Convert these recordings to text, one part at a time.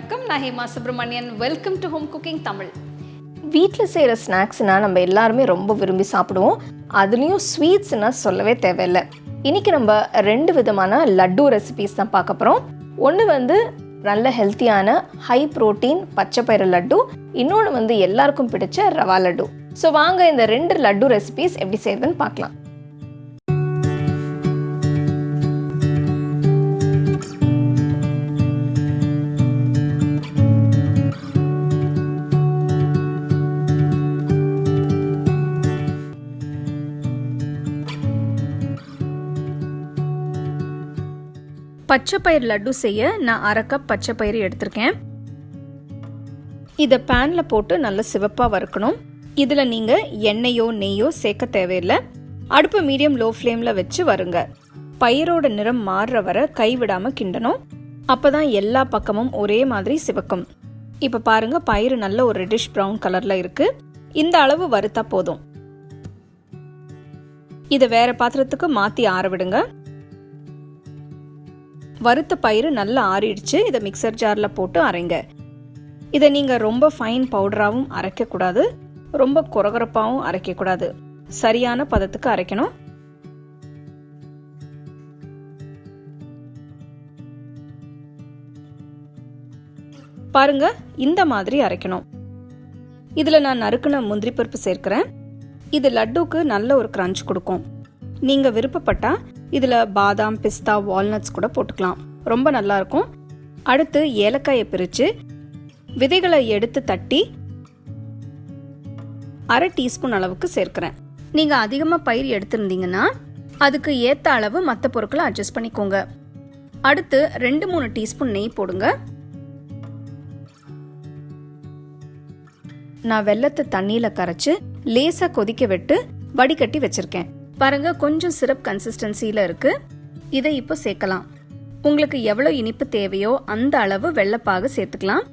வணக்கம், நான் Hema Subramanian. Welcome to home cooking Tamil. வீட்டில் செய்கிற ஸ்நாக்ஸ்னால் நம்ம எல்லாருமே ரொம்ப விரும்பி சாப்பிடுவோம். அதுலேயும் ஸ்வீட்ஸ்னால் சொல்லவே தேவையில்லை. இன்றைக்கி நம்ம 2 விதமான லட்டு ரெசிபீஸ் தான் பார்க்க போகிறோம். ஒன்று நல்ல ஹெல்த்தியான ஹை ப்ரோட்டீன் பச்சைப்பயிறு லட்டு, இன்னொன்று எல்லாருக்கும் பிடிச்ச ரவா லட்டு. ஸோ வாங்க இந்த 2 லட்டு ரெசிபீஸ் எப்படி செய்யுதுன்னு பார்க்கலாம். பச்சைப்பயிறு லட்டு செய்ய நான் 1/2 கப் பச்சைப்பயிறு எடுத்திருக்கேன். இதை பேனில் போட்டு நல்லா சிவப்பாக வறுக்கணும். இதில் நீங்கள் எண்ணெயோ நெய்யோ சேர்க்க தேவையில்லை. அடுப்பு மீடியம் லோ ஃப்ளேமில் வச்சு வருங்க. பயிரோட நிறம் மாறுற வரை கைவிடாமல் கிண்டணும். அப்போ தான் எல்லா பக்கமும் ஒரே மாதிரி சிவக்கும். இப்போ பாருங்க, பயிறு நல்ல ஒரு ரெட்டிஷ் ப்ரௌன் கலரில் இருக்குது. இந்த அளவு வறுத்தா போதும். இதை வேற பாத்திரத்துக்கு மாற்றி ஆற விடுங்க. வறுத்த பயிறு நல்லா ஆறிடுச்சு. இதை மிக்சர் ஜாரில் போட்டு அரைங்க. இதை நீங்கள் ரொம்ப ஃபைன் பவுடராகவும் அரைக்கக்கூடாது, ரொம்ப கொரகொரப்பாகவும் அரைக்கக்கூடாது. சரியான பதத்துக்கு அரைக்கணும். பாருங்க, இந்த மாதிரி அரைக்கணும். இதில் நான் நறுக்குன முந்திரி பருப்பு சேர்க்கிறேன். இது லட்டுக்கு நல்ல ஒரு கிரன்ச் கொடுக்கும். நீங்கள் விருப்பப்பட்டா இதில் பாதாம், பிஸ்தா, வால்நட்ஸ் கூட போட்டுக்கலாம். ரொம்ப நல்லா இருக்கும். அடுத்து ஏலக்காயை பிரித்து விதைகளை எடுத்து தட்டி 1/2 டீஸ்பூன் அளவுக்கு சேர்க்கிறேன். நீங்கள் அதிகமாக பயிர் எடுத்திருந்தீங்கன்னா அதுக்கு ஏற்ற அளவு மற்ற பொருட்களை அட்ஜஸ்ட் பண்ணிக்கோங்க. அடுத்து 2-3 டீஸ்பூன் நெய் போடுங்க. நான் வெல்லத்தை தண்ணியில் கரைச்சி லேசாக கொதிக்க விட்டு வடிகட்டி வச்சிருக்கேன். பாருங்க, கொஞ்சம் சிரப் கன்சிஸ்டன்சியில் இருக்கு. இதை இப்போ சேர்க்கலாம். உங்களுக்கு எவ்வளோ இனிப்பு தேவையோ அந்த அளவு வெல்லப்பாகு சேர்த்துக்கலாம்.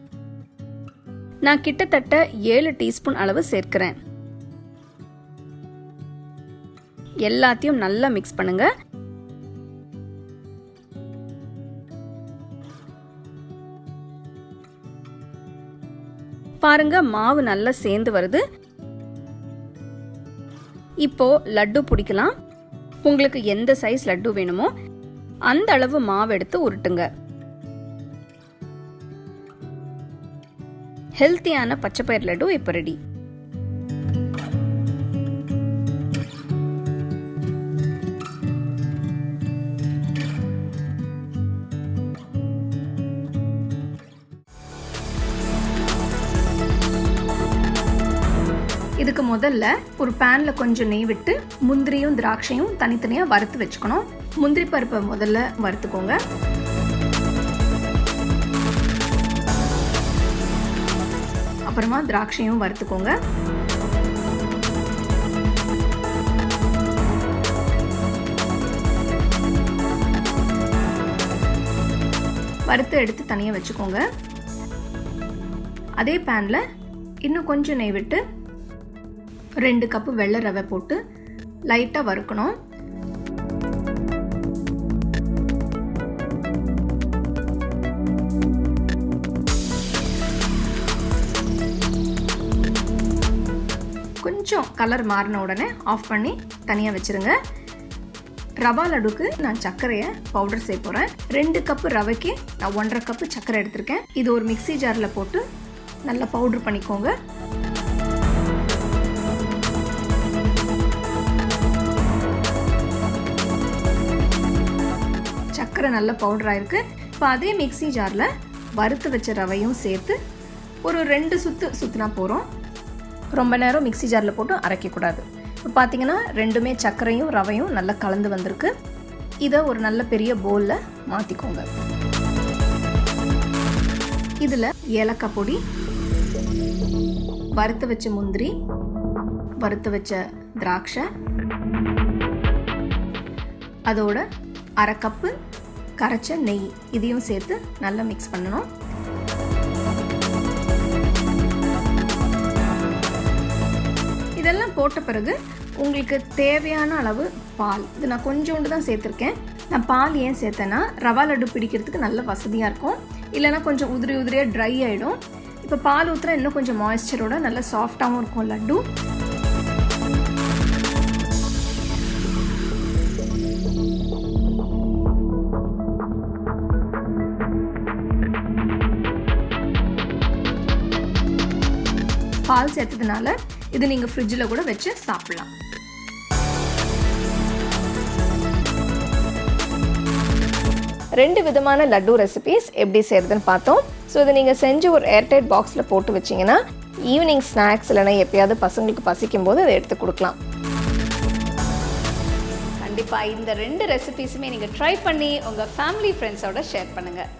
நான் கிட்டத்தட்ட 7 டீஸ்பூன் அளவு சேர்க்கிறேன். எல்லாத்தையும் நல்லா மிக்ஸ் பண்ணுங்க. பாருங்க, மாவு நல்லா சேர்ந்து வருது. இப்போ லட்டு பிடிக்கலாம். உங்களுக்கு எந்த சைஸ் லட்டு வேணுமோ அந்த அளவு மாவு எடுத்து உருட்டுங்க. ஹெல்த்தியான பச்சைப்பயிறு லட்டு இப்போ ரெடி. இதுக்கு முதல்ல ஒரு பேன்ல கொஞ்சம் நெய் விட்டு முந்திரியும் திராட்சையும் தனித்தனியாக வறுத்து வச்சுக்கணும். முந்திரி பருப்பை முதல்ல வறுத்துக்கோங்க. அப்புறமா திராட்சையும் வறுத்துக்கோங்க. வறுத்து எடுத்து தனியாக வச்சுக்கோங்க. அதே பேன்ல இன்னும் கொஞ்சம் நெய் விட்டு 2 கப்பு வெள்ளை ரவை போட்டு லைட்டாக வறுக்கணும். கொஞ்சம் கலர் மாறின உடனே ஆஃப் பண்ணி தனியாக வச்சுருங்க. ரவா லட்டுக்கு நான் சர்க்கரையை பவுடர் செய்ய போகிறேன். 2 கப்பு ரவைக்கு நான் 1.5 கப்பு சர்க்கரை எடுத்திருக்கேன். இது ஒரு மிக்ஸி ஜாரில் போட்டு நல்லா பவுடர் பண்ணிக்கோங்க. சர்க்கரை நல்ல பவுடர் ஆயிருக்கு. இப்போ அதே மிக்ஸி ஜாரில் வறுத்து வச்ச ரவையும் சேர்த்து ஒரு 2 சுத்து சுற்றினா போகிறோம். ரொம்ப நேரம் மிக்ஸி ஜாரில் போட்டு அரைக்கக்கூடாது. இப்போ பார்த்தீங்கன்னா ரெண்டுமே சர்க்கரையும் ரவையும் நல்லா கலந்து வந்திருக்கு. இதை ஒரு நல்ல பெரிய பவுலில் மாற்றிக்கோங்க. இதில் ஏலக்காய் பொடி, வறுத்து வச்ச முந்திரி, வறுத்து வச்ச திராட்சை, அதோட 1/2 கப்பு கரைச்ச நெய், இதையும் சேர்த்து நல்லா மிக்ஸ் பண்ணணும். இதெல்லாம் போட்ட பிறகு உங்களுக்கு தேவையான அளவு பால், இது நான் கொஞ்சோண்டு தான் சேர்த்துருக்கேன், நான் பால் ஏன் சேர்த்தேன்னா ரவா லட்டு பிடிக்கிறதுக்கு நல்ல வசதியாக இருக்கும். இல்லைனா கொஞ்சம் உதிரி உதிரியாக ட்ரை ஆகிடும். இப்போ பால் ஊற்றுனா இன்னும் கொஞ்சம் மாய்ஸ்சரோட நல்ல சாஃப்டாகவும் இருக்கும் லட்டு. பால் சேர்த்ததுனால இது நீங்கள் ஃப்ரிட்ஜில் கூட வச்சு சாப்பிட்லாம். ரெண்டு விதமான லட்டு ரெசிபீஸ் எப்படி செய்கிறதுன்னு பார்த்தோம். ஸோ இதை நீங்கள் செஞ்சு ஒரு ஏர்டைட் பாக்ஸில் போட்டு வச்சிங்கன்னா ஈவினிங் ஸ்நாக்ஸ் இல்லைனா எப்பயாவது பசங்களுக்கு பசிக்கும் போது அதை எடுத்து கொடுக்கலாம். கண்டிப்பாக இந்த 2 ரெசிபீஸுமே நீங்கள் ட்ரை பண்ணி உங்கள் ஃபேமிலி ஃப்ரெண்ட்ஸோட ஷேர் பண்ணுங்கள்.